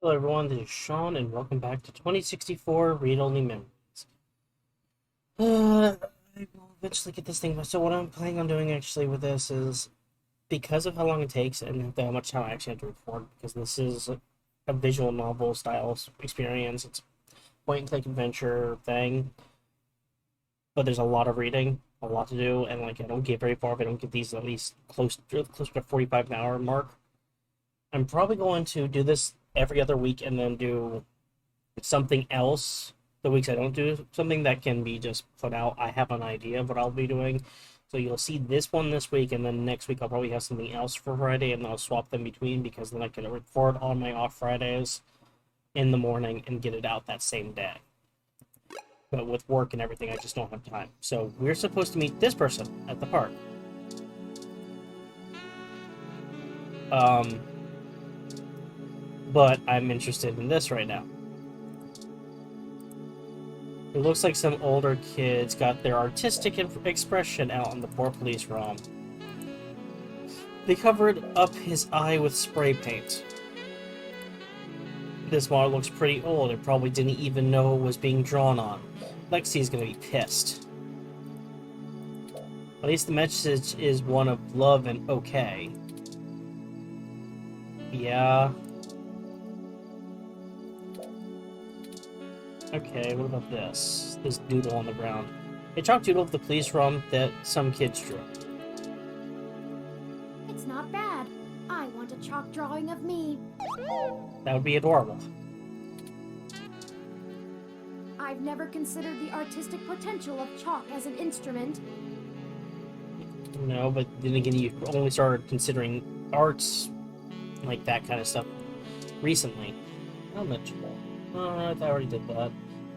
Hello everyone, this is Sean, and welcome back to 2064 Read Only Memories. I will eventually get this thing, so what I'm planning on doing actually with this is, because of how long it takes and how much time I actually have to record, because this is a visual novel style experience, it's a point-and-click adventure thing, but there's a lot of reading, a lot to do, and like I don't get very far if I don't get these at least close to the 45-hour mark. I'm probably going to do this every other week and then do something else the weeks I don't do something that can be just put out. I have an idea of what I'll be doing. So you'll see this one this week, and then next week I'll probably have something else for Friday, and I'll swap them between because then I can record on my off Fridays in the morning and get it out that same day. But with work and everything, I just don't have time. So we're supposed to meet this person at the park. Um, but I'm interested in this right now. It looks like some older kids got their artistic expression out in the poor police room. They covered up his eye with spray paint. This model looks pretty old and probably didn't even know it was being drawn on. Lexi's gonna be pissed. At least the message is one of love and okay. Yeah. Okay, what about this? This doodle on the ground. A chalk doodle of the police room that some kids drew. It's not bad. I want a chalk drawing of me. That would be adorable. I've never considered the artistic potential of chalk as an instrument. No, but then again, you only started considering arts, like that kind of stuff, recently. How much? Alright, I already did that.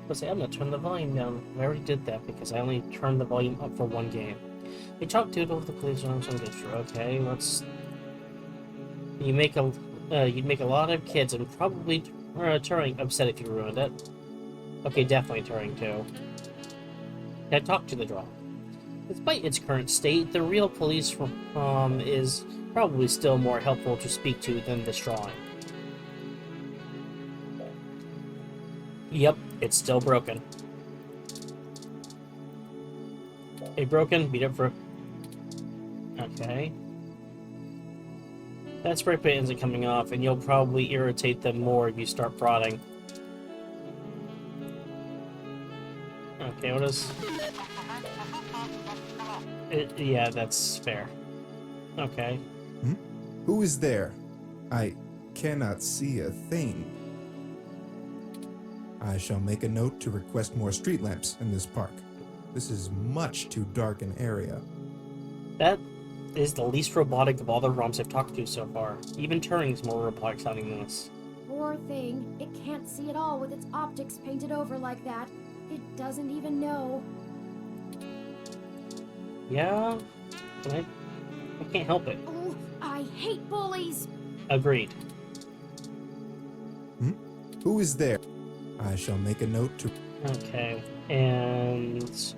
Let's say I'm gonna turn the volume down. I already did that because I only turned the volume up for one game. A chalk doodle of the police room, some good. Okay, let's. You'd make a lot of kids and probably Turing upset if you ruined it. Okay, definitely Turing too. I talked to the drawing. Despite its current state, the real police is probably still more helpful to speak to than this drawing. Yep, it's still broken. Hey, broken, beat up for... Okay. That spray paint isn't coming off, and you'll probably irritate them more if you start prodding. Okay, what is... yeah, that's fair. Okay. Hmm? Who is there? I cannot see a thing. I shall make a note to request more street lamps in this park. This is much too dark an area. That is the least robotic of all the ROMs I've talked to so far. Even Turing's more robotic sounding than this. Poor thing. It can't see at all with its optics painted over like that. It doesn't even know. Yeah? I can't help it. Oh, I hate bullies. Agreed. Hmm? Who is there? I shall make a note to... Okay, and... So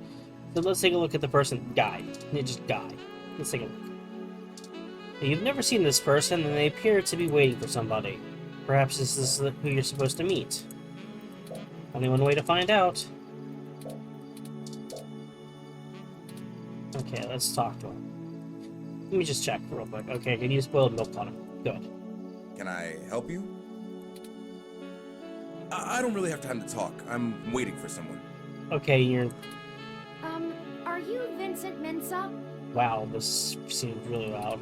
let's take a look at the person. Guy. Just guy. Let's take a look. You've never seen this person, and they appear to be waiting for somebody. Perhaps this is who you're supposed to meet. Only one way to find out. Okay, let's talk to him. Let me just check real quick. Okay, can you spoiled milk on him? Good. Can I help you? I don't really have time to talk. I'm waiting for someone. Okay, you're... Are you Vincent Mensa? Wow, this seems really loud.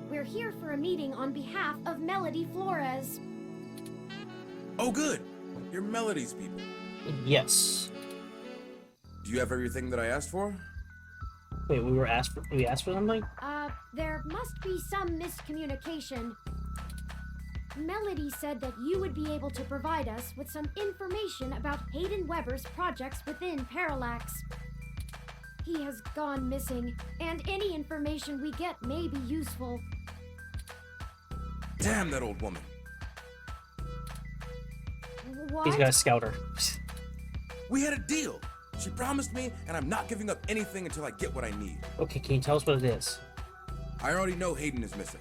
We're here for a meeting on behalf of Melody Flores. Oh, good. You're Melody's people. Yes. Do you have everything that I asked for? Wait, we asked for something? There must be some miscommunication. Melody said that you would be able to provide us with some information about Hayden Weber's projects within Parallax. He has gone missing, and any information we get may be useful. Damn that old woman. What? He's got a scouter. We had a deal. She promised me, and I'm not giving up anything until I get what I need. Okay, can you tell us what it is? I already know Hayden is missing.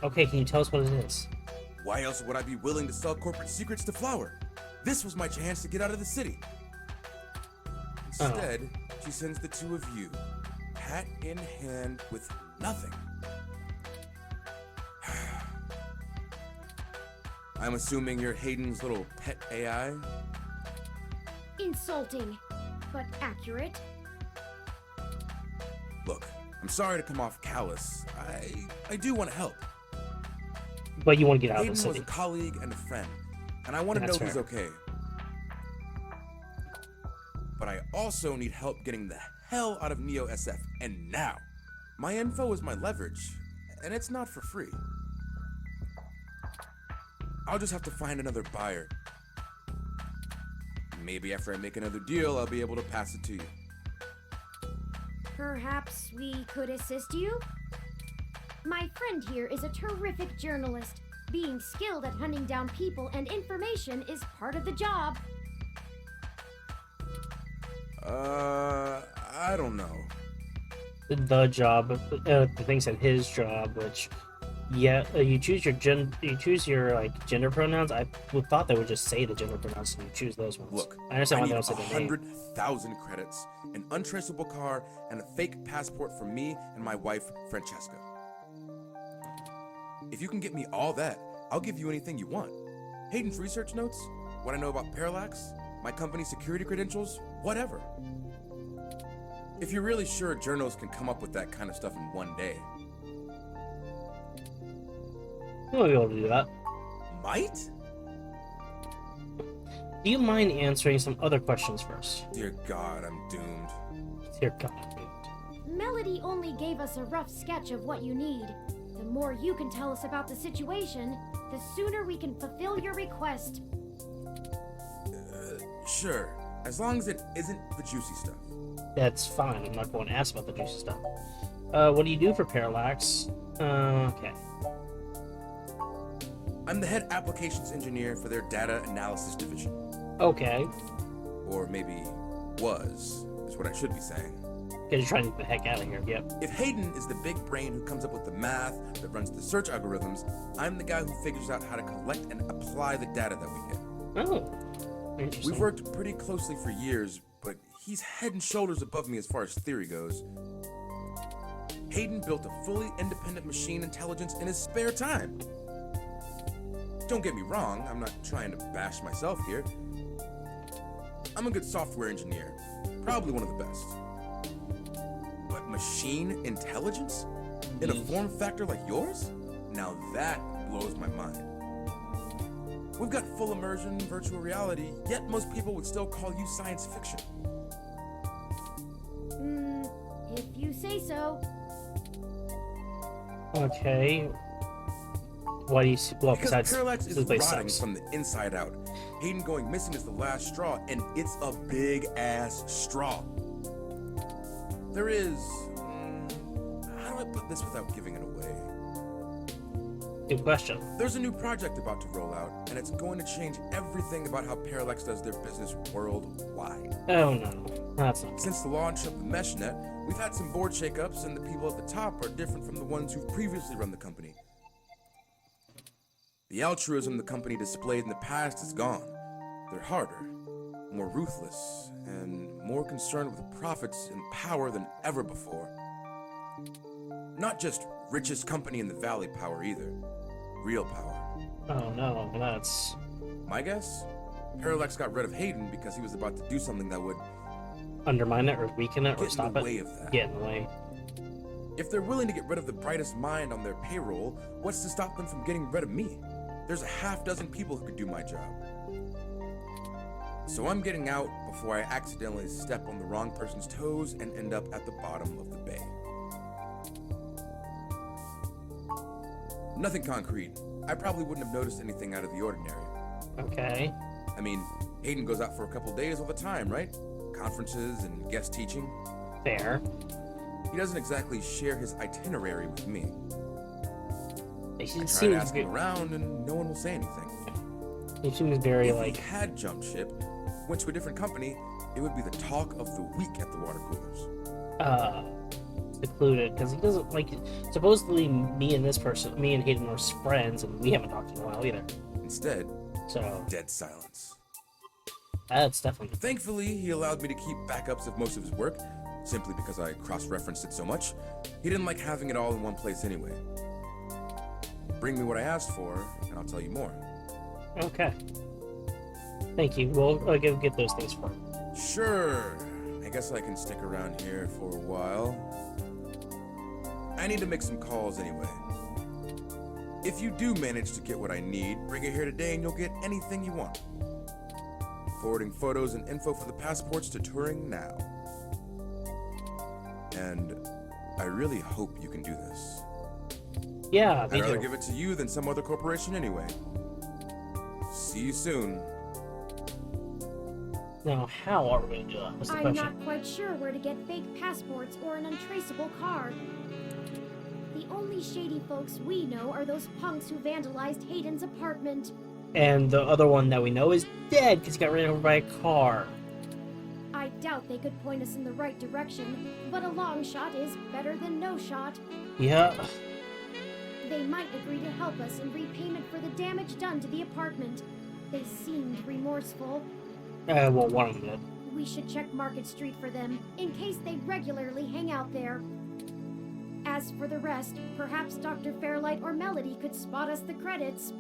Okay, can you tell us what it is? Why else would I be willing to sell corporate secrets to Flower? This was my chance to get out of the city. Instead, she sends the two of you, hat in hand with nothing. I'm assuming you're Hayden's little pet AI? Insulting, but accurate. Look, I'm sorry to come off callous. I do want to help. But you want to get out Hayden of the was city. a colleague and a friend, and I want to know That's he's fair. okay. But I also need help getting the hell out of Neo SF, and now. My info is my leverage, and it's not for free. I'll just have to find another buyer. Maybe after I make another deal, I'll be able to pass it to you. Perhaps we could assist you? My friend here is a terrific journalist. Being skilled at hunting down people and information is part of the job. I don't know. The job, the thing said his job, which, yeah, you choose your like gender pronouns. I thought they would just say the gender pronouns and you choose those ones. Look, I understand why need they don't say the name. 100,000 credits, an untraceable car, and a fake passport for me and my wife, Francesca. If you can get me all that, I'll give you anything you want. Hayden's research notes, what I know about Parallax, my company's security credentials, whatever. If you're really sure journals can come up with that kind of stuff in one day. You won't be able to do that. Might? Do you mind answering some other questions first? Dear God, I'm doomed. Dear God. Melody only gave us a rough sketch of what you need. The more you can tell us about the situation, the sooner we can fulfill your request. Sure, as long as it isn't the juicy stuff. That's fine. I'm not going to ask about the juicy stuff. What do you do for Parallax? Okay. I'm the head applications engineer for their data analysis division. Okay. Or maybe was, is what I should be saying. Because you're trying to get the heck out of here. Yep. If Hayden is the big brain who comes up with the math that runs the search algorithms, I'm the guy who figures out how to collect and apply the data that we get. Oh. Interesting. We've worked pretty closely for years, but he's head and shoulders above me as far as theory goes. Hayden built a fully independent machine intelligence in his spare time. Don't get me wrong, I'm not trying to bash myself here. I'm a good software engineer, probably one of the best. But machine intelligence? In a form factor like yours? Now that blows my mind. We've got full immersion, virtual reality, yet most people would still call you science fiction. If you say so. Okay. Why do you well, Because besides Parallax is this place rotting sucks. from the inside out. Hayden going missing is the last straw, and it's a big-ass straw. There is... how do I put this without giving it away? Good question. There's a new project about to roll out, and it's going to change everything about how Parallax does their business worldwide. Oh no. That's not. Since the launch of the MeshNet, we've had some board shakeups, and the people at the top are different from the ones who've previously run the company. The altruism the company displayed in the past is gone. They're harder, more ruthless, and more concerned with profits and power than ever before. Not just richest company in the valley power either. Real power. Oh no. That's. My guess? Parallax got rid of Hayden because he was about to do something that would Undermine it or weaken it or get in stop the it. way of that. Get in the way. If they're willing to get rid of the brightest mind on their payroll, what's to stop them from getting rid of me? There's a half dozen people who could do my job. So I'm getting out before I accidentally step on the wrong person's toes and end up at the bottom of the bay. Nothing concrete. I probably wouldn't have noticed anything out of the ordinary. Okay. I mean, Hayden goes out for a couple days all the time, right? Conferences and guest teaching. Fair. He doesn't exactly share his itinerary with me. He I try to seems ask him around and no one will say anything. he seems very If like. he had jumped ship, went to a different company, it would be the talk of the week at the water coolers. secluded because he doesn't like. Supposedly, me and Hayden are friends, and we haven't talked in a while either. Instead, So dead silence. that's definitely. Thankfully, he allowed me to keep backups of most of his work, simply because I cross-referenced it so much. He didn't like having it all in one place anyway. Bring me what I asked for, and I'll tell you more. Okay. Thank you. We'll get those things for him. Sure. I guess I can stick around here for a while. I need to make some calls anyway. If you do manage to get what I need, bring it here today and you'll get anything you want. Forwarding photos and info for the passports to Turing now. And I really hope you can do this. Yeah, I'd me rather too. give it to you than some other corporation anyway. See you soon. Now, how are we going to do that? What's the I'm question? not quite sure where to get fake passports or an untraceable card. The only shady folks we know are those punks who vandalized Hayden's apartment. And the other one that we know is dead because he got ran over by a car. I doubt they could point us in the right direction, but a long shot is better than no shot. Yeah. They might agree to help us in repayment for the damage done to the apartment. They seemed remorseful. Well, one of them did. We should check Market Street for them, in case they regularly hang out there. As for the rest, perhaps Dr. Fairlight or Melody could spot us the credits.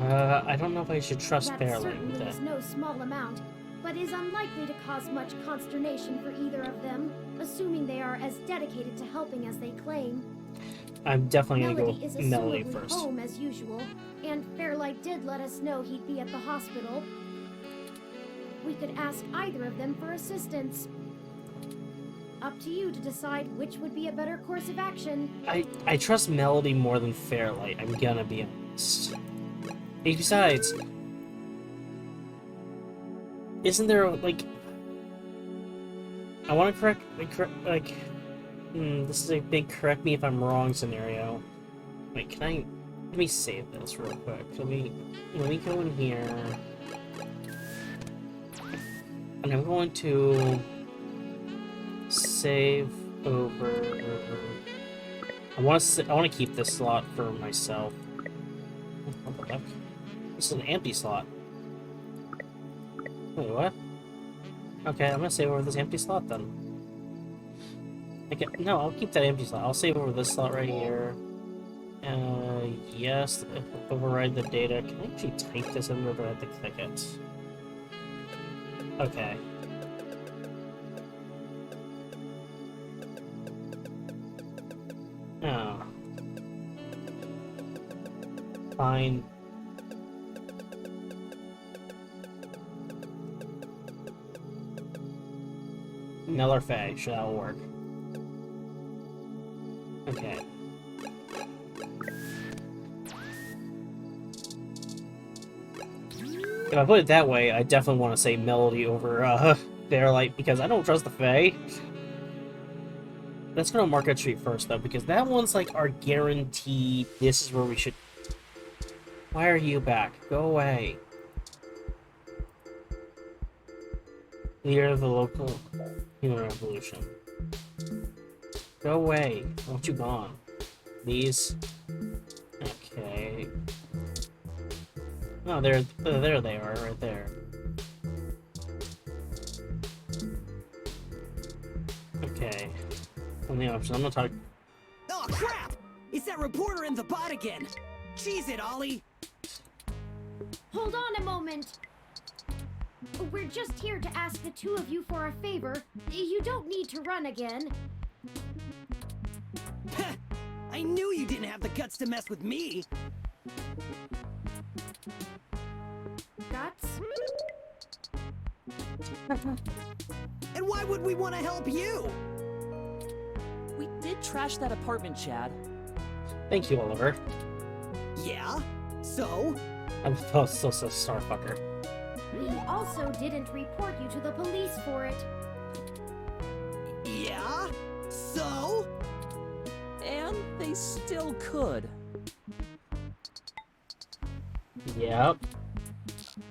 I don't know if I should trust That Fairlight with certainly that. is no small amount, but is unlikely to cause much consternation for either of them, assuming they are as dedicated to helping as they claim. I'm definitely going to Melody go is with Melody assumably first. home as usual, and Fairlight did let us know he'd be at the hospital. We could ask either of them for assistance. Up to you to decide which would be a better course of action. I trust Melody more than Fairlight, I'm gonna be honest. And besides, isn't there, like... I want to this is a big correct me if I'm wrong scenario. Wait, can I... Let me save this real quick. Let me go in here. And I'm going to save over. I want to keep this slot for myself. What the heck? This is an empty slot. Wait, what? Okay, I'm gonna save over this empty slot then. Okay, no, I'll keep that empty slot. I'll save over this slot right here. Yes, override the data. Can I actually type this in or do I have to click it? Okay. Oh. Fine. Miller Fay, sure that'll work. Okay. If I put it that way, I definitely want to say Melody over Fairlight because I don't trust the Fae. Let's go to Market Street first though, because that one's like our guaranteed. This is where we should. Why are you back? Go away. Leader of the local human revolution. Go away. I want you gone. These. Okay. Oh, there they are, right there. Okay. On the option, I'm gonna talk. Oh crap! It's that reporter in the bot again. Cheese it, Ollie. Hold on a moment. We're just here to ask the two of you for a favor. You don't need to run again. I knew you didn't have the guts to mess with me. Guts? And why would we want to help you? We did trash that apartment, Chad. Thank you, Oliver. Yeah? So? I'm so starfucker. We also didn't report you to the police for it. Yeah? So? And they still could. Yep.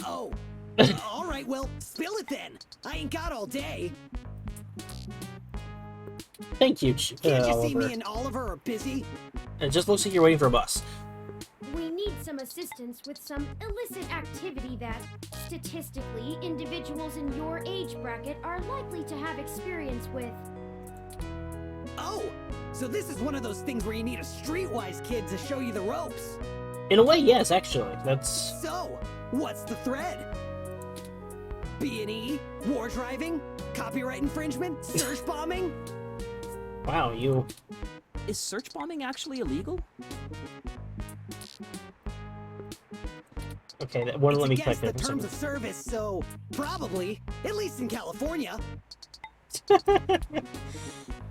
Oh. Alright, well, spill it then. I ain't got all day. Thank you, Can't you see Oliver. me and Oliver are busy? It just looks like you're waiting for a bus. We need some assistance with some illicit activity that, statistically, individuals in your age bracket are likely to have experience with. Oh, so this is one of those things where you need a streetwise kid to show you the ropes. In a way, yes, actually. That's... So, what's the thread? B&E? War driving? Copyright infringement? Search bombing? Wow, you... Is search bombing actually illegal? Okay, that wouldn't let me It's click against the that. terms of service, so probably, at least in California.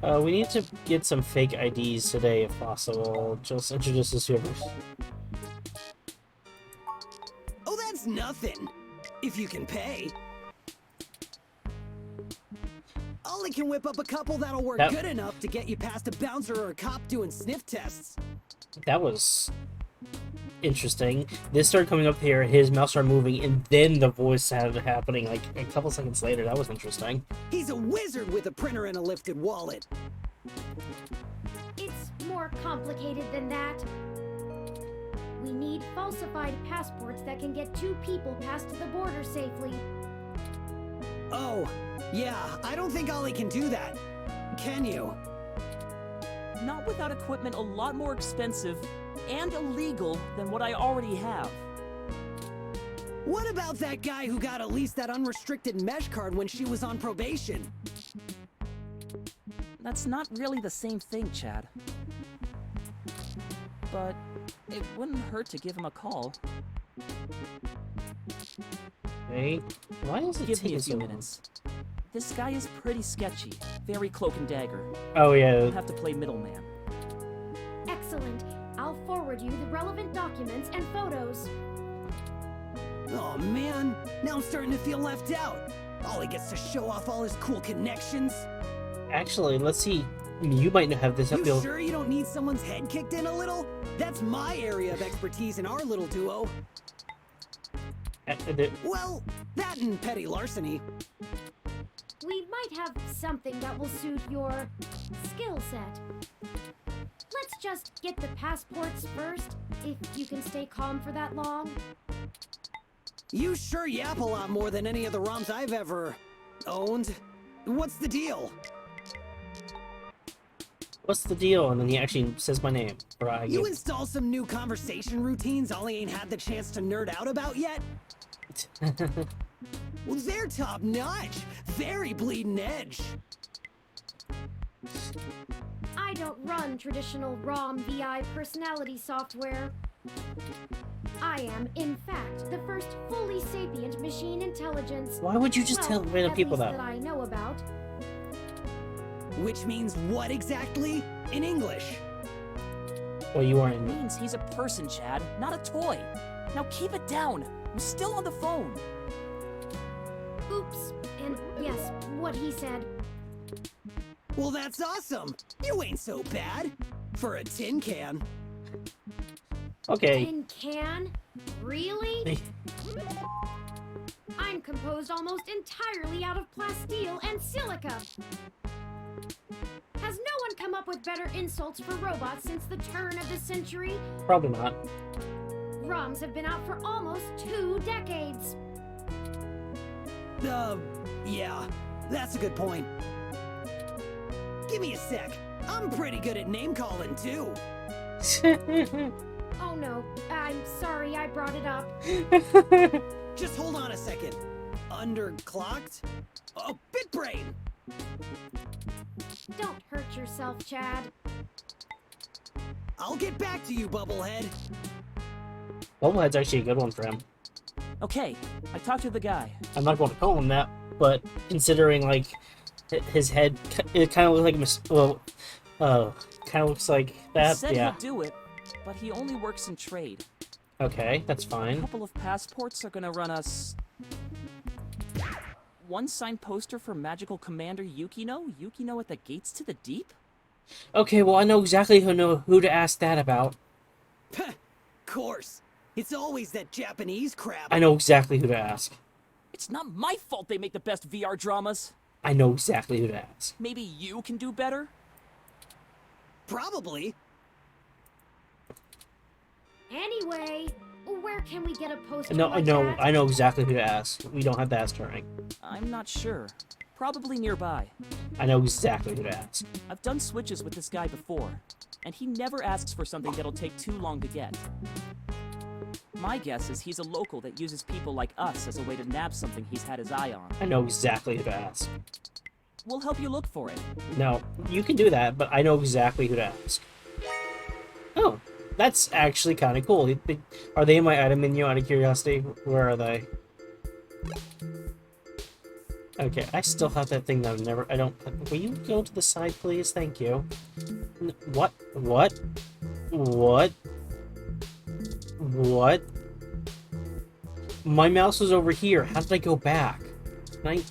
We need to get some fake IDs today, if possible. Just introduce us to whoever. Oh, that's nothing. If you can pay. Ollie can whip up a couple that'll work That- good enough to get you past a bouncer or a cop doing sniff tests. That was interesting. This started coming up here, his mouse started moving, and then the voice started happening like a couple seconds later. That was interesting. He's a wizard with a printer and a lifted wallet. It's more complicated than that. We need falsified passports that can get 2 people past the border safely. Oh, yeah, I don't think Ollie can do that. Can you? Not without equipment a lot more expensive and illegal than what I already have. What about that guy who got at least that unrestricted mesh card when she was on probation? That's not really the same thing, Chad. But it wouldn't hurt to give him a call. Hey, why is it Give me taking a so few long? minutes. This guy is pretty sketchy. Very cloak and dagger. Oh I'll yeah, have to play middleman. Excellent. I'll forward you the relevant documents and photos. Oh man, now I'm starting to feel left out. Ollie gets to show off all his cool connections. actually, let's see. You might not have this up. You sure you don't need someone's head kicked in a little? That's my area of expertise in our little duo. Well, that and petty larceny. We might have something that will suit your skill set. Let's just get the passports first, if you can stay calm for that long. You sure yap a lot more than any of the ROMs I've ever owned. What's the deal? What's the deal? And then he actually says my name. Or I You give- install some new conversation routines Ollie ain't had the chance to nerd out about yet? Well, they're top notch. Very bleeding edge. I don't run traditional ROM VI personality software. I am, in fact, the first fully sapient machine intelligence. Why would you just Well, tell random at people least that? I know about. Which means what exactly? In English. Well, you It aren't. means he's a person, Chad, not a toy. Now keep it down. I'm still on the phone. Oops. And yes, what he said. Well, that's awesome. You ain't so bad. For a tin can. Okay. Tin can? Really? I'm composed almost entirely out of plasteel and silica. Has no one come up with better insults for robots since the turn of the century? Probably not. ROMs have been out for almost 2 decades. Yeah, that's a good point. Give me a sec. I'm pretty good at name calling too. Oh no, I'm sorry I brought it up. Just hold on a second. Underclocked? Oh, BitBrain! Don't hurt yourself, Chad. I'll get back to you, Bubblehead. Bubblehead's actually a good one for him. Okay, I talked to the guy. I'm not going to call him that, but considering like his head, it kind of looks like kind of looks like He that. said Yeah. he'll do it, but he only works in trade. Okay, that's A fine. couple of passports are gonna run us... One signed poster for Magical Commander Yukino? Yukino at the Gates to the Deep? Okay, well I know exactly who to ask that about. Course. It's always that Japanese crap. I know exactly who to ask. It's not my fault they make the best VR dramas. I know exactly who to ask. Maybe you can do better? Probably. Anyway, where can we get a poster No, like no, that? I know exactly who to ask. We don't have to ask Turing. I'm not sure. Probably nearby. I know exactly who to ask. I've done switches with this guy before, and he never asks for something that'll take too long to get. My guess is he's a local that uses people like us as a way to nab something he's had his eye on. I know exactly who to ask. We'll help you look for it. No, you can do that, but I know exactly who to ask. Oh, that's actually kind of cool. Are they in my item menu out of curiosity? Where are they? Okay, I still have that thing that I've never... I don't... Will you go to the side, please? Thank you. What? What? What? What? My mouse was over here. How did I go back? Can I...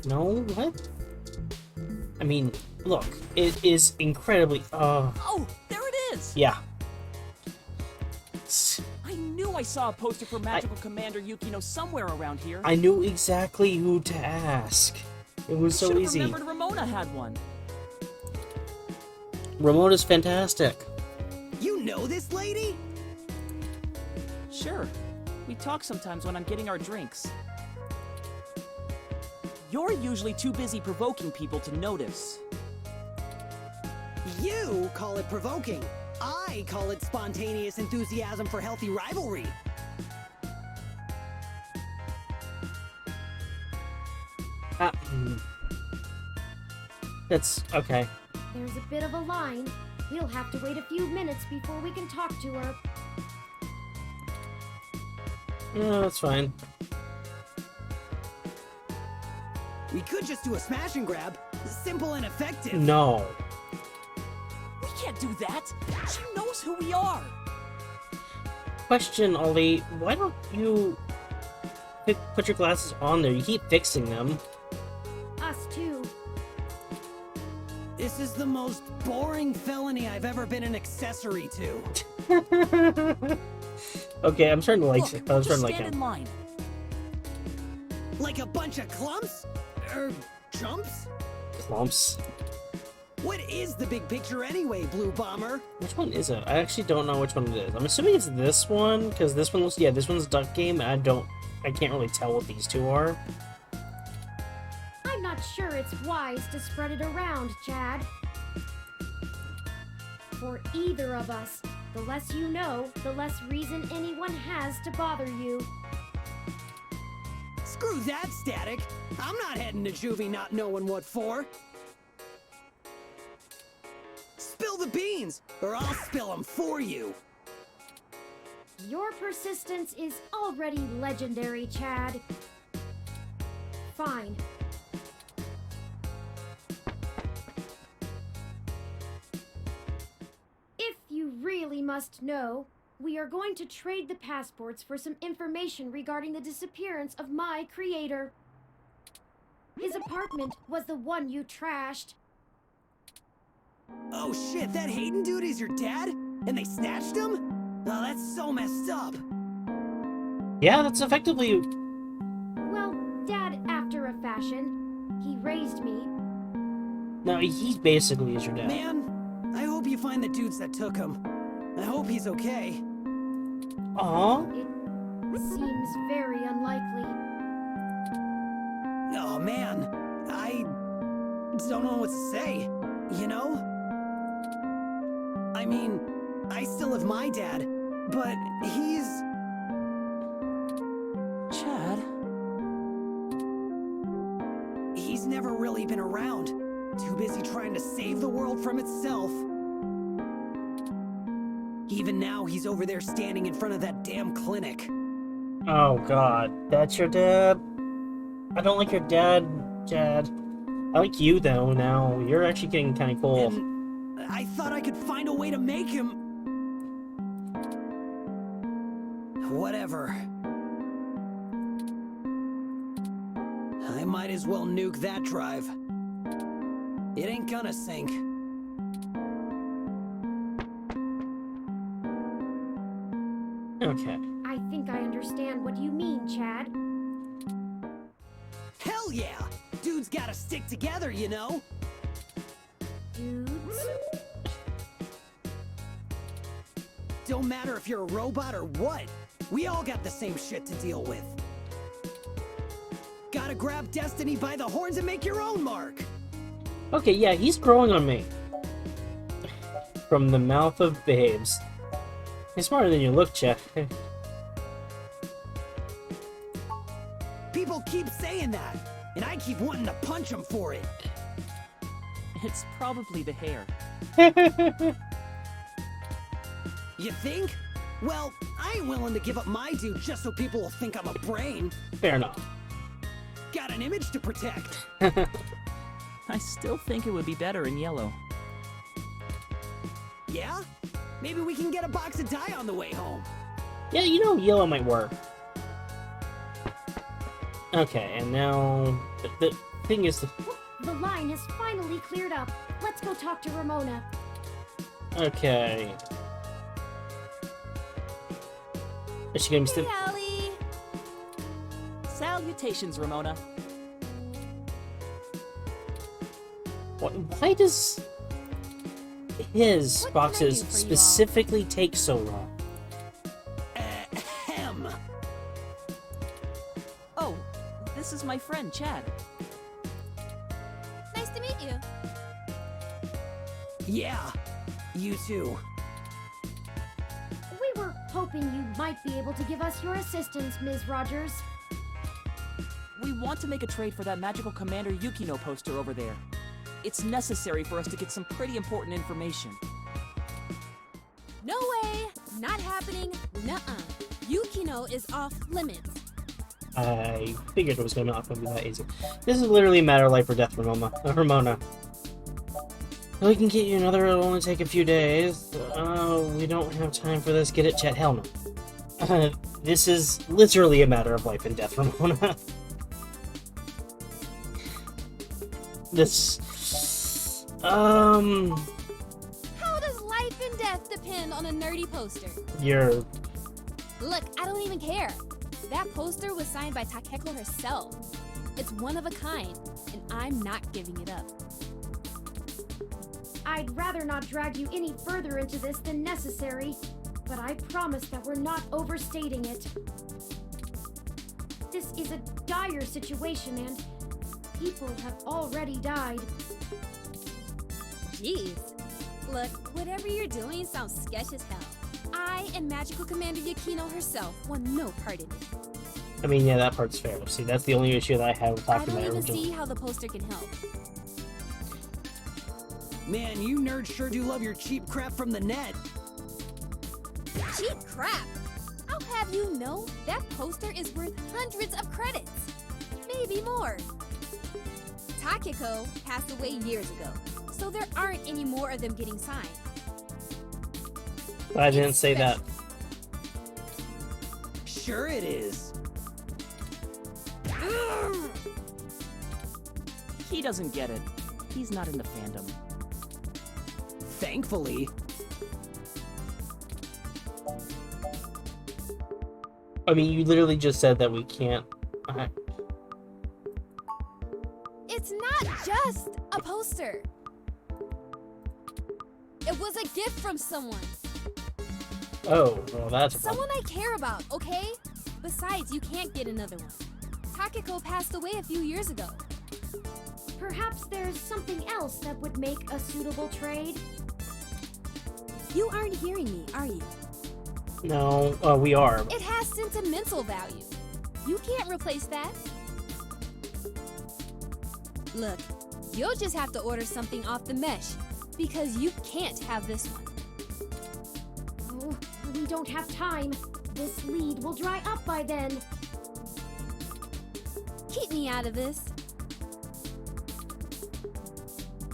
No? What? I mean, look. It is incredibly... Oh, there it is! Yeah. I knew I saw a poster for Magical Commander Yukino somewhere around here. I knew exactly who to ask. It was so Should've easy. remembered Ramona had one. Ramona's fantastic. You know this lady? Sure. We talk sometimes when I'm getting our drinks. You're usually too busy provoking people to notice. You call it provoking. I call it spontaneous enthusiasm for healthy rivalry. That's okay. There's a bit of a line. We'll have to wait a few minutes before we can talk to her. No, that's fine. We could just do a smash and grab. Simple and effective. No. We can't do that. She knows who we are. Question, Ollie. Why don't you put your glasses on there? You keep fixing them. Us too. This is the most boring felony I've ever been an accessory to. Okay, I'm starting to like Look, it. I'm just starting to like stand in him. line. Like a bunch of clumps? Jumps? Clumps. What is the big picture anyway, Blue Bomber? Which one is it? I actually don't know which one it is. I'm assuming it's this one, because this one looks... Yeah, this one's Duck Game, and I can't really tell what these two are. I'm not sure it's wise to spread it around, Chad. For either of us, the less you know, the less reason anyone has to bother you. Screw that, Static. I'm not heading to juvie not knowing what for. Spill the beans, or I'll spill them for you. Your persistence is already legendary, Chad. Fine. If you really must know, we are going to trade the passports for some information regarding the disappearance of my creator. His apartment was the one you trashed. Oh shit, that Hayden dude is your dad? And they snatched him? Oh, that's so messed up. Yeah, that's effectively... Well, Dad after a fashion. He raised me. No, he basically is your dad. Man, I hope you find the dudes that took him. I hope he's okay. Aw. It seems very unlikely. Oh man, I don't know what to say, you know? I mean, I still have my dad, but he's... Chad? He's never really been around. Too busy trying to save the world from itself. Even now, he's over there standing in front of that damn clinic. Oh god, that's your dad? I don't like your dad, Chad. I like you though now. You're actually getting kinda cool. And I thought I could find a way to make him... Whatever. I might as well nuke that drive. It ain't gonna sink. Okay. I think I understand what you mean, Chad. Hell yeah! Dude dudes gotta stick together, you know? Dudes? Don't matter if you're a robot or what. We all got the same shit to deal with. Gotta grab destiny by the horns and make your own mark. Okay, yeah, he's growing on me. From the mouth of babes. You're smarter than you look, Chet. People keep saying that, and I keep wanting to punch them for it. It's probably the hair. You think? Well, I ain't willing to give up my due just so people will think I'm a brain. Fair enough. Got an image to protect. I still think it would be better in yellow. Yeah? Maybe we can get a box of dye on the way home. Yeah, you know, yellow might work. Okay, and now the thing is, The line has finally cleared up. Let's go talk to Ramona. okay. Is she gonna be still? Allie! Salutations, Ramona. Why does his What can I boxes do for you all? specifically take so long? Ahem. Oh, this is my friend, Chad. Nice to meet you. Yeah, you too. We were hoping you might be able to give us your assistance, Ms. Rogers. We want to make a trade for that magical Commander Yukino poster over there. It's necessary for us to get some pretty important information. No way! Not happening. Nuh-uh. Yukino is off limits. I figured it was not gonna be that easy. This is literally a matter of life or death, Ramona. We can get you another, it'll only take a few days. We don't have time for this. Get it, Chet? Hell no. This is literally a matter of life and death, Ramona. This... How does life and death depend on a nerdy poster? You're... Look, I don't even care. That poster was signed by Takeko herself. It's one of a kind, and I'm not giving it up. I'd rather not drag you any further into this than necessary, but I promise that we're not overstating it. This is a dire situation, and people have already died. Jeez. Look, whatever you're doing sounds sketch as hell. I and Magical Commander Yukino herself want no part in it. I mean, yeah, that part's fair. See, that's the only issue that I have with I talking don't about even original. see how the poster can help. Man, you nerds sure do love your cheap crap from the net. Cheap crap! I'll have you know that poster is worth hundreds of credits. Maybe more. Takeko passed away years ago, so there aren't any more of them getting signed. But I didn't It's say that. Sure it is. He doesn't get it. He's not in the fandom. Thankfully. I mean, you literally just said that we can't... It's not just a poster. It was a gift from someone. Oh, well, that's... Someone I care about, okay? Besides, you can't get another one. Takeko passed away a few years ago. Perhaps there's something else that would make a suitable trade? You aren't hearing me, are you? No, we are. It has sentimental value. You can't replace that. Look, you'll just have to order something off the mesh, because you can't have this one. Oh, we don't have time. This lead will dry up by then. Keep me out of this.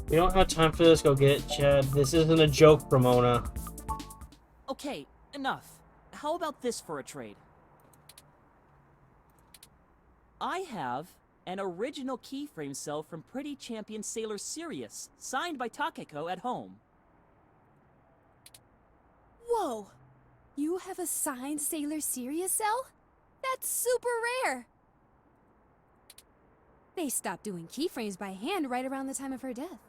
We don't have time for this. Go get it, Chad. This isn't a joke, Ramona. Okay, enough. How about this for a trade? I have an original keyframe cell from Pretty Champion Sailor Sirius, signed by Takeko at home. Whoa! You have a signed Sailor Sirius cell? That's super rare! They stopped doing keyframes by hand right around the time of her death.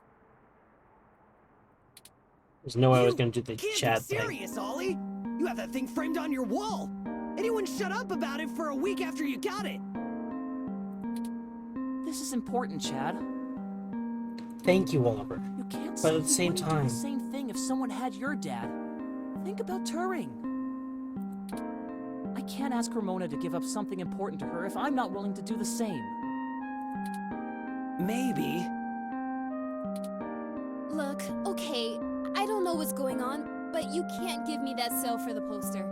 There's no way I was gonna do the Can't chat be thing. serious, Ollie. You have that thing framed on your wall. Anyone shut up about it for a week after you got it. This is important, Chad. Thank you, Oliver. You can't But say at the same you wouldn't do time- the same thing if someone had your dad. Think about Turing. I can't ask Ramona to give up something important to her if I'm not willing to do the same. Maybe. Look, okay, I don't know what's going on, but you can't give me that cell for the poster.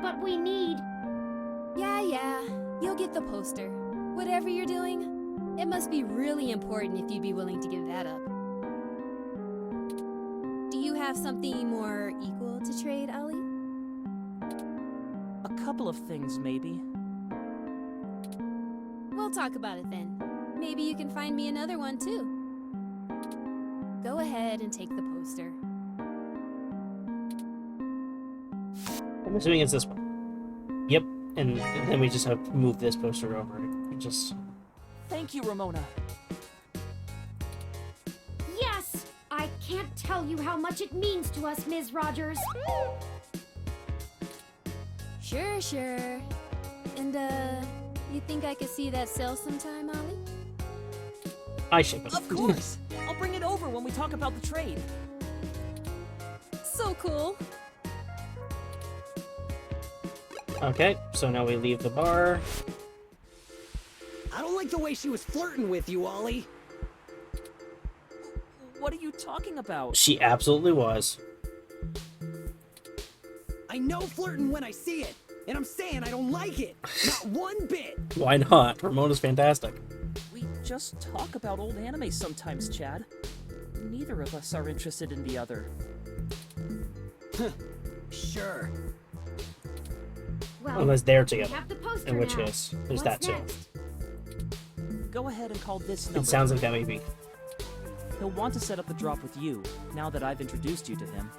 But we need. Yeah, you'll get the poster. Whatever you're doing, it must be really important if you'd be willing to give that up. Do you have something more equal to trade, Ollie? A couple of things, maybe. We'll talk about it then. Maybe you can find me another one too. Go ahead and take the poster. I'm assuming it's this one. Yep, and then we just have to move this poster over. We just... Thank you, Ramona. Yes! I can't tell you how much it means to us, Ms. Rogers. Sure. And, you think I could see that cell sometime, Ollie? I ship it. Of course! I'll bring it over when we talk about the trade. So cool. Okay, so now we leave the bar. I don't like the way she was flirting with you, Ollie. What are you talking about? She absolutely was. I know flirting when I see it, and I'm saying I don't like it. Not one bit. Why not? Ramona's fantastic. We just talk about old anime sometimes, Chad. Neither of us are interested in the other. Sure. Well, Unless they're we together. have the poster In which now. case, there's What's that too. next? Go ahead and call this number. It sounds like that maybe. He'll want to set up the drop with you, now that I've introduced you to him.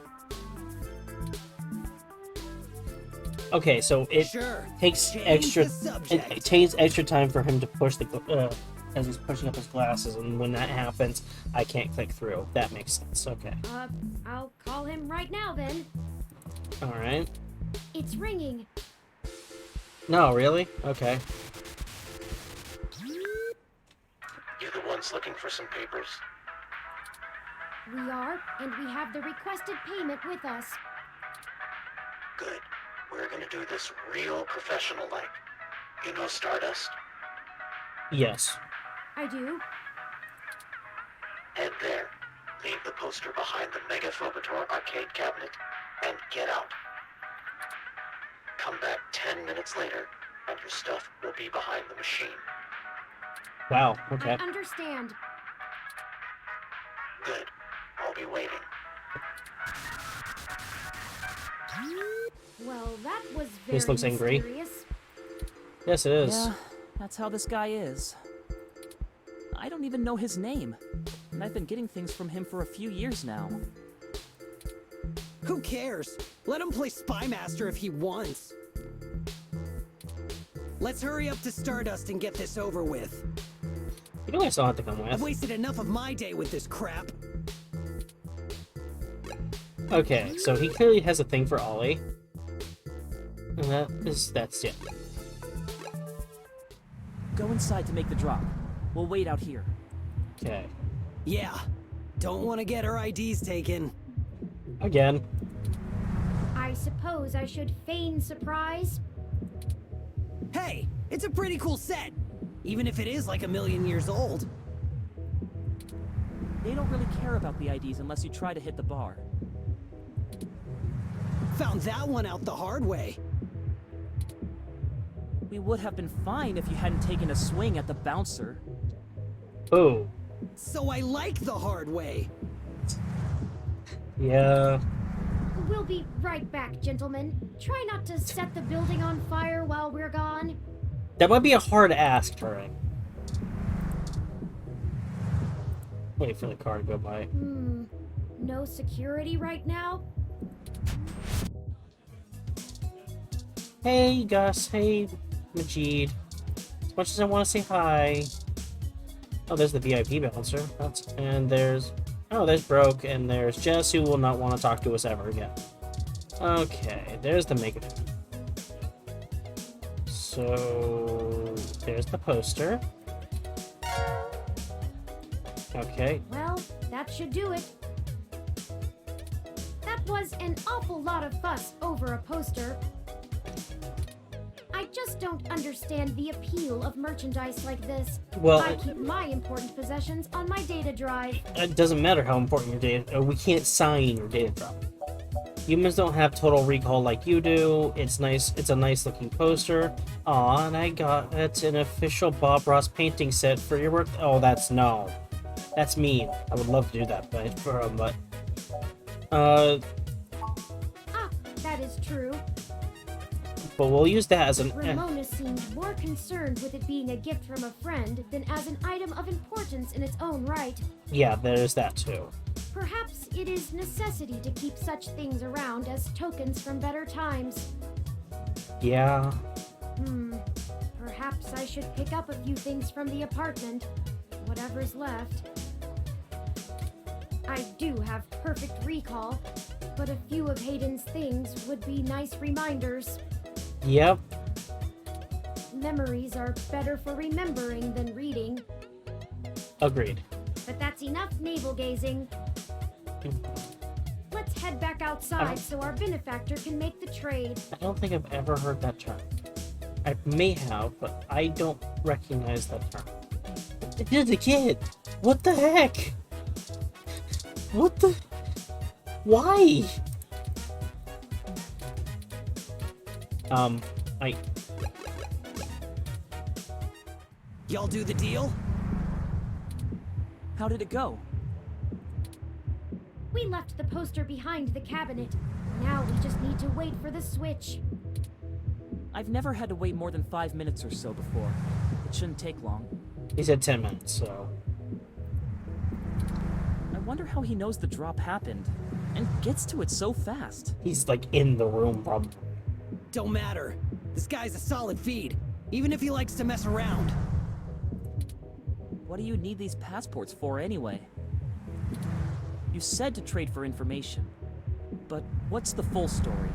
Okay, so it Sure. takes Change extra. the subject. It takes extra time for him to push the as he's pushing up his glasses, and when that happens, I can't click through. That makes sense. Okay. I'll call him right now then. All right. It's ringing. No, really? Okay. You the ones looking for some papers? We are, and we have the requested payment with us. Good. We're gonna do this real professional-like. You know Stardust? Yes. I do. Head there. Leave the poster behind the Mega Phobator arcade cabinet, and get out. Come back 10 minutes later, and your stuff will be behind the machine. Wow. I Okay. understand. Good. I'll be waiting. Well, that was very This looks angry. mysterious. Yes, it is. Yeah, that's how this guy is. I don't even know his name, and I've been getting things from him for a few years now. Who cares? Let him play Spy Master if he wants. Let's hurry up to Stardust and get this over with. You know I still have to come I've with. wasted enough of my day with this crap. Okay, so he clearly has a thing for Ollie. And that's it. Go inside to make the drop. We'll wait out here. Okay. Yeah. Don't want to get her IDs taken. Again. I suppose I should feign surprise. Hey, it's a pretty cool set. Even if it is like 1,000,000 years old. They don't really care about the IDs unless you try to hit the bar. Found that one out the hard way. We would have been fine if you hadn't taken a swing at the bouncer. Oh. So I like the hard way. Yeah. We'll be right back, gentlemen. Try not to set the building on fire while we're gone. That might be a hard ask, Turing. Wait for the car to go by. No security right now? Hey, Gus. Hey, Majid. much as I want to say hi. Oh, there's the VIP bouncer. There's Broke, and there's Jess, who will not want to talk to us ever again. Okay, there's the Megaphone. So there's the poster. Okay. Well, that should do it. That was an awful lot of fuss over a poster. I just don't understand the appeal of merchandise like this. Well, I keep my important possessions on my data drive. it doesn't matter how important your data. We can't sign your data drop. Humans don't have total recall like you do. It's nice. It's a nice looking poster. Aw, and I got it's an official Bob Ross painting set for your birthday. Oh, that's mean. I would love to do that, but That is true. but we'll use that as an. Ramona seemed more concerned with it being a gift from a friend than as an item of importance in its own right. Yeah, there's that too. Perhaps it is necessity to keep such things around as tokens from better times. Yeah. Perhaps I should pick up a few things from the apartment. Whatever's left. I do have perfect recall, but a few of Hayden's things would be nice reminders. Yep. Memories are better for remembering than reading. Agreed. But that's enough navel-gazing. Let's head back outside so our benefactor can make the trade. I don't think I've ever heard that term. I may have, but I don't recognize that term. It is a kid. What the heck? What the? Why? Y'all do the deal? How did it go? We left the poster behind the cabinet. Now we just need to wait for the switch. I've never had to wait more than 5 minutes or so before. It shouldn't take long. He said 10 minutes, so. I wonder how he knows the drop happened, and gets to it so fast. He's like in the room, probably. Don't matter. This guy's a solid feed, even if he likes to mess around. What do you need these passports for anyway? You said to trade for information, but what's the full story?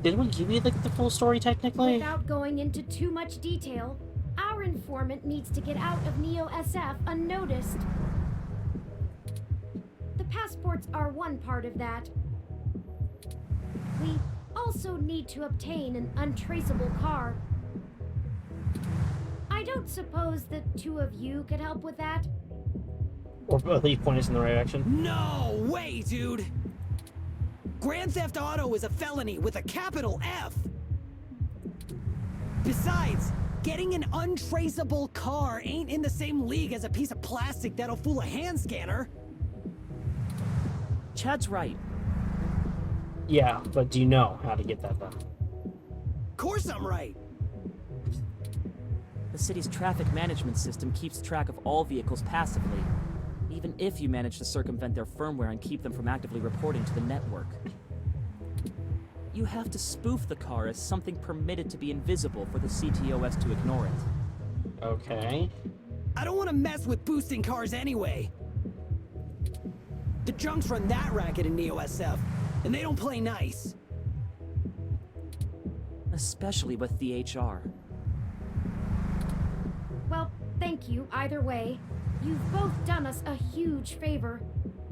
Did we give you the full story technically? Without going into too much detail, our informant needs to get out of Neo SF unnoticed. The passports are one part of that. We also need to obtain an untraceable car. I don't suppose the two of you could help with that? Or at least point us in the right direction? No way, dude! Grand Theft Auto is a felony with a capital F! Besides, getting an untraceable car ain't in the same league as a piece of plastic that'll fool a hand scanner. Chad's right. Yeah, but do you know how to get that done? Course I'm right. The city's traffic management system keeps track of all vehicles passively, even if you manage to circumvent their firmware and keep them from actively reporting to the network. You have to spoof the car as something permitted to be invisible for the CTOS to ignore it. Okay. I don't want to mess with boosting cars anyway. The junks run that racket in Neo SF, and they don't play nice. Especially with the HR. Well, thank you either way. You've both done us a huge favor.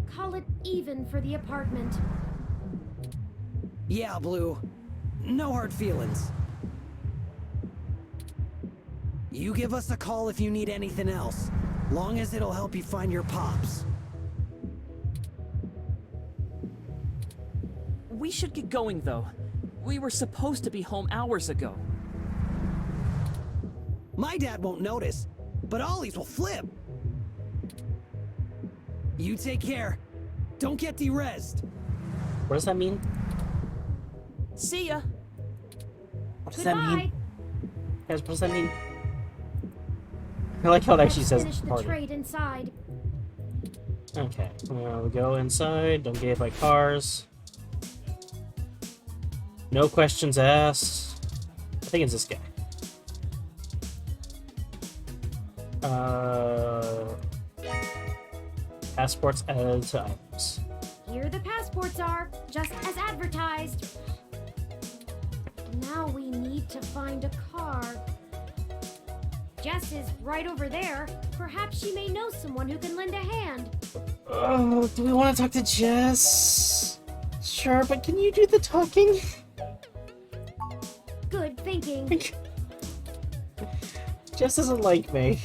Call it even for the apartment. Yeah, Blue. No hard feelings. You give us a call if you need anything else, long as it'll help you find your pops. We should get going, though. We were supposed to be home hours ago. My dad won't notice, but Ollie's will flip. You take care. Don't get derezed. What does that mean? See ya! What does Goodbye. that mean? Guys, what does that mean? I like how it actually Let's says finish the party. trade inside. Okay, we go inside, don't get hit by cars. No questions asked. I think it's this guy. Passports added to items. Here the passports are, just as advertised. Now we need to find a car. Jess is right over there. Perhaps she may know someone who can lend a hand. Oh, do we want to talk to Jess? Sure, but can you do the talking? Good thinking. Jess doesn't like me.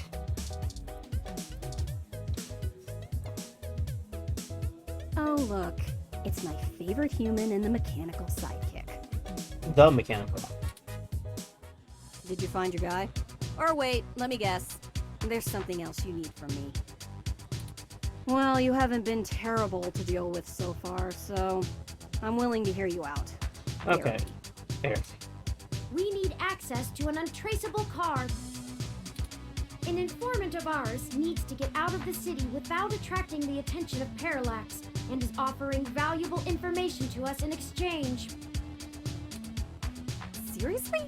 Oh, look. It's my favorite human and the mechanical sidekick. The mechanical. Did you find your guy? Or wait, let me guess. There's something else you need from me. Well, you haven't been terrible to deal with so far, so I'm willing to hear you out. Okay. Fair. We need access to an untraceable car. An informant of ours needs to get out of the city without attracting the attention of Parallax, and is offering valuable information to us in exchange. Seriously?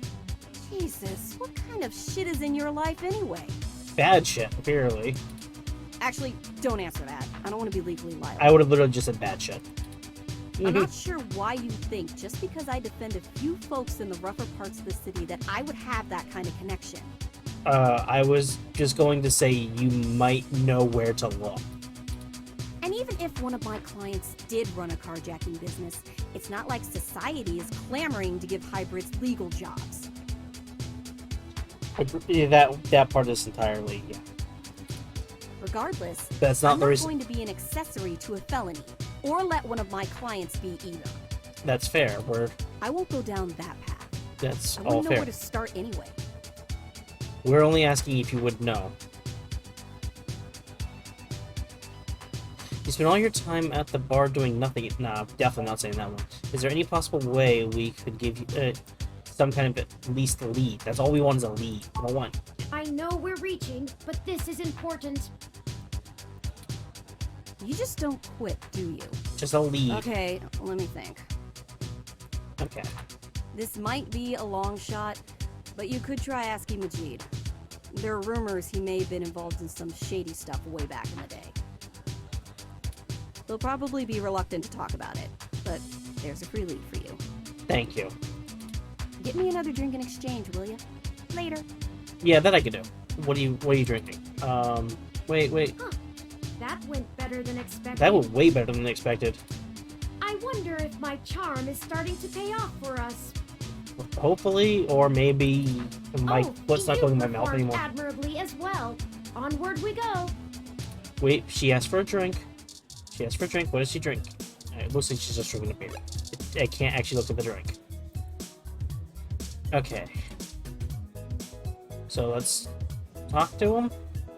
Jesus, what kind of shit is in your life anyway? Bad shit, apparently. Actually, don't answer that. I don't want to be legally liable. I would have literally just said bad shit. I'm not sure why you think just because I defend a few folks in the rougher parts of the city that I would have that kind of connection. I was just going to say you might know where to look. And even if one of my clients did run a carjacking business, it's not like society is clamoring to give hybrids legal jobs. Yeah, that part is entirely, yeah. Regardless, That's not I'm the not reason. going to be an accessory to a felony, or let one of my clients be either. That's fair. I won't go down that path. That's I all wouldn't know fair. where to start anyway. We're only asking if you would know. You spend all your time at the bar doing nothing. Nah, definitely not saying that one. Is there any possible way we could give you some kind of at least a lead? That's all we want is a lead. We don't want. I know we're reaching, but this is important. You just don't quit, do you? Just a lead. Okay, let me think. Okay. This might be a long shot, but you could try asking Majid. There are rumors he may have been involved in some shady stuff way back in the day. They'll probably be reluctant to talk about it, but there's a free lead for you. Thank you. Get me another drink in exchange, will you? Later. Yeah, that I could do. What are you drinking? Wait. Huh. That went better than expected. That went way better than expected. I wonder if my charm is starting to pay off for us. Hopefully, or maybe my foot's not you going in my mouth performed anymore. admirably as well. Onward we go. Wait, she asked for a drink. What does she drink? It looks like she's just drinking a beer. I can't actually look at the drink. Okay. So let's talk to him.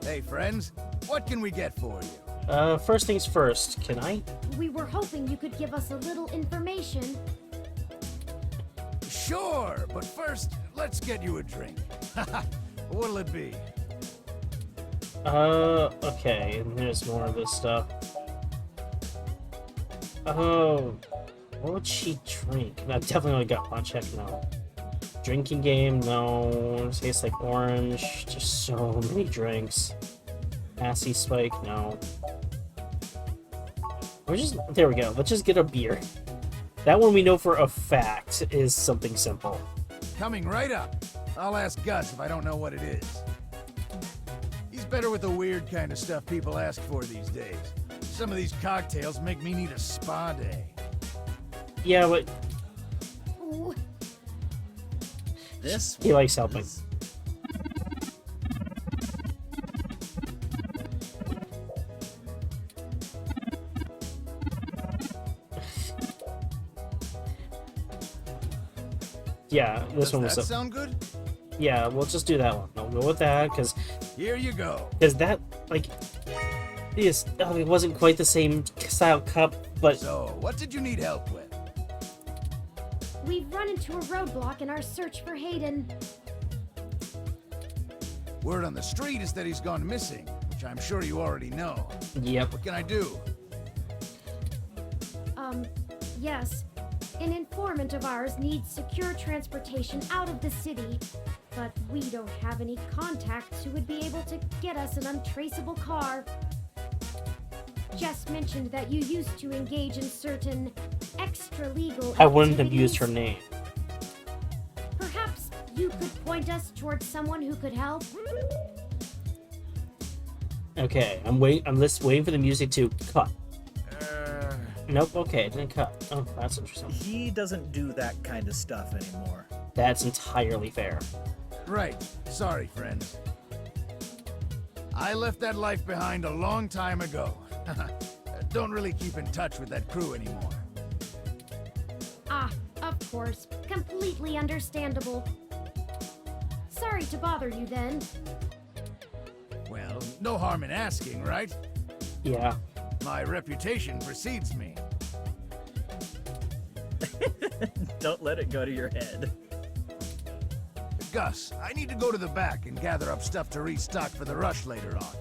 Hey, friends. What can we get for you? First things first. Can I? We were hoping you could give us a little information. Sure, but first, let's get you a drink. What'll it be? Okay, and there's more of this stuff. Oh, what would she drink? I definitely only got one check now. Drinking game, no. Tastes like orange. Just so many drinks. Assy spike, no. There we go. Let's just get a beer. That one we know for a fact is something simple. Coming right up. I'll ask Gus if I don't know what it is. He's better with the weird kind of stuff people ask for these days. Some of these cocktails make me need a spa day. Yeah, but Ooh, This? he likes helping. Yeah, this Does one was. that sound good? Yeah, we'll just do that one. I'll go with that because Here you go. that yes, it wasn't quite the same style cup, but So, what did you need help with? we've run into a roadblock in our search for Hayden. Word on the street is that he's gone missing, which I'm sure you already know. yep. What can I do? Yes. An informant of ours needs secure transportation out of the city, but we don't have any contacts who would be able to get us an untraceable car. Jess mentioned that you used to engage in certain extra-legal I wouldn't have activities. used her name. Perhaps you could point us towards someone who could help? Okay, I'm just waiting for the music to cut. Nope, okay, it didn't cut. Oh, that's interesting. He doesn't do that kind of stuff anymore. That's entirely fair. Right. Sorry, friends. I left that life behind a long time ago. Don't really keep in touch with that crew anymore. Ah, of course. Completely understandable. Sorry to bother you then. Well, no harm in asking, right? Yeah. My reputation precedes me. Don't let it go to your head. Gus, I need to go to the back and gather up stuff to restock for the rush later on.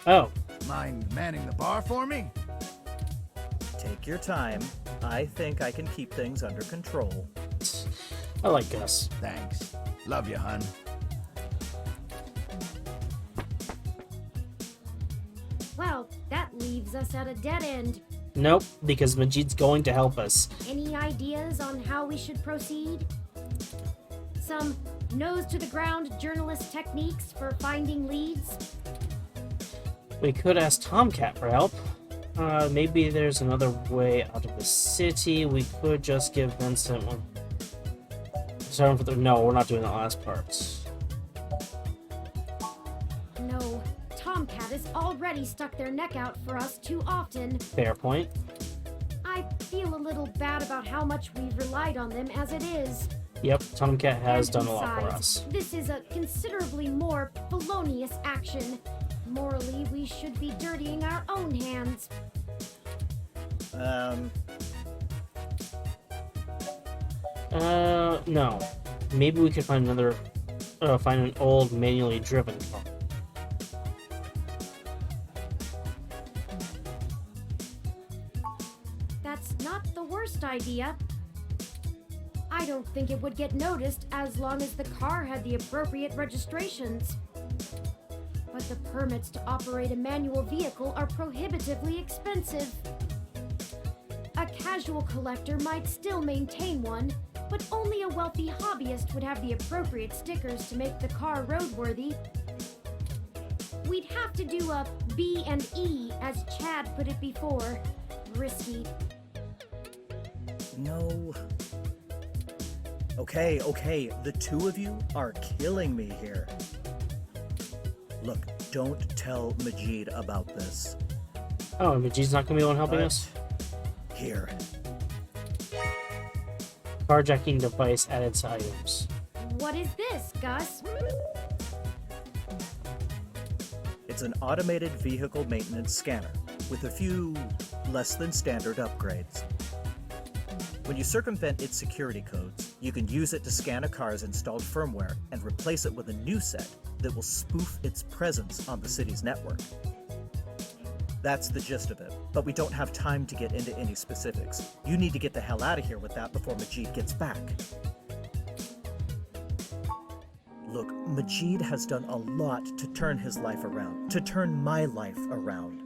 Oh, Mind manning the bar for me? Take your time. I think I can keep things under control. I like Gus. Thanks. Love you, hun. Well, that leaves us at a dead end. Nope, because Majid's going to help us. Any ideas on how we should proceed? Some nose-to-the-ground journalist techniques for finding leads? We could ask Tomcat for help. Maybe there's another way out of the city. We could just give Vincent one. Sorry for the. No, we're not doing the last parts. No, Tomcat has already stuck their neck out for us too often. Fair point. I feel a little bad about how much we've relied on them as it is. Yep, Tomcat has And done a lot for besides, us. This is a considerably more felonious action. Morally, we should be dirtying our own hands. No. Maybe we could find find an old manually driven car. That's not the worst idea. I don't think it would get noticed as long as the car had the appropriate registrations. But the permits to operate a manual vehicle are prohibitively expensive. A casual collector might still maintain one, but only a wealthy hobbyist would have the appropriate stickers to make the car roadworthy. We'd have to do a B&E, as Chad put it before. Risky. No. Okay, the two of you are killing me here. Look, don't tell Majid about this. Oh, Majid's not gonna be the one helping us? Here. Carjacking device added to items. What is this, Gus? It's an automated vehicle maintenance scanner with a few less than standard upgrades. When you circumvent its security codes, you can use it to scan a car's installed firmware and replace it with a new set that will spoof its presence on the city's network. That's the gist of it, but we don't have time to get into any specifics. You need to get the hell out of here with that before Majid gets back. Look, Majid has done a lot to turn his life around, to turn my life around.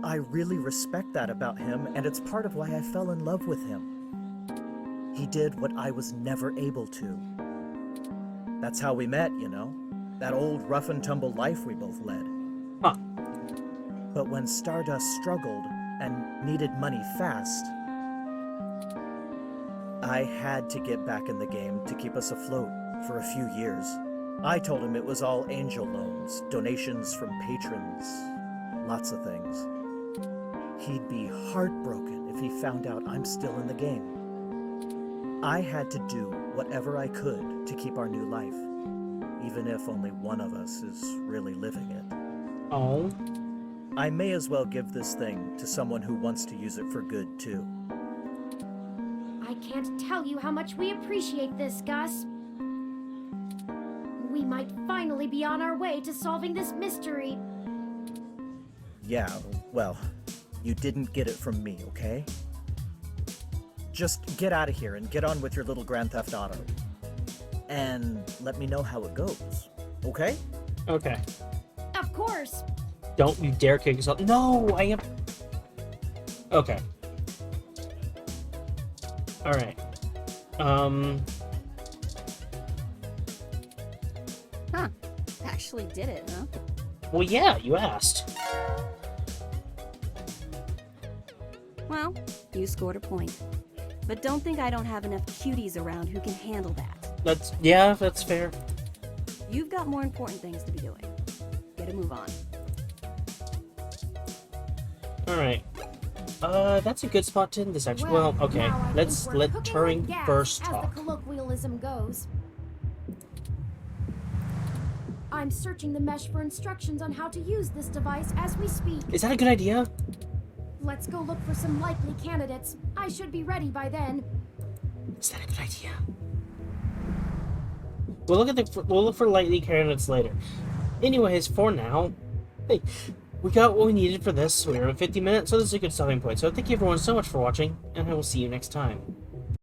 I really respect that about him, and it's part of why I fell in love with him. He did what I was never able to. That's how we met, you know? That old rough and tumble life we both led. Huh. But when Stardust struggled and needed money fast, I had to get back in the game to keep us afloat for a few years. I told him it was all angel loans, donations from patrons, lots of things. He'd be heartbroken if he found out I'm still in the game. I had to do whatever I could to keep our new life, even if only one of us is really living it. Oh. I may as well give this thing to someone who wants to use it for good, too. I can't tell you how much we appreciate this, Gus. We might finally be on our way to solving this mystery. Yeah, well, You didn't get it from me, okay? Just get out of here and get on with your little Grand Theft Auto. And let me know how it goes, okay? Okay. Of course. Don't you dare kick yourself. No, I am. Okay. Alright. Huh. Actually did it, huh? Well, yeah, you asked. Well, you scored a point. But don't think I don't have enough cuties around who can handle that. Yeah, that's fair. You've got more important things to be doing. Get a move on. Alright. That's a good spot to end this, actually. Well, okay. now I Let's think we're let cooking Turing with gas, first as talk. the colloquialism goes. I'm searching the mesh for instructions on how to use this device as we speak. Is that a good idea? Let's go look for some likely candidates. I should be ready by then. Is that a good idea? We'll look for likely candidates later. Anyways, for now, hey, we got what we needed for this. We were at 50 minutes, so this is a good stopping point. So thank you everyone so much for watching, and I will see you next time.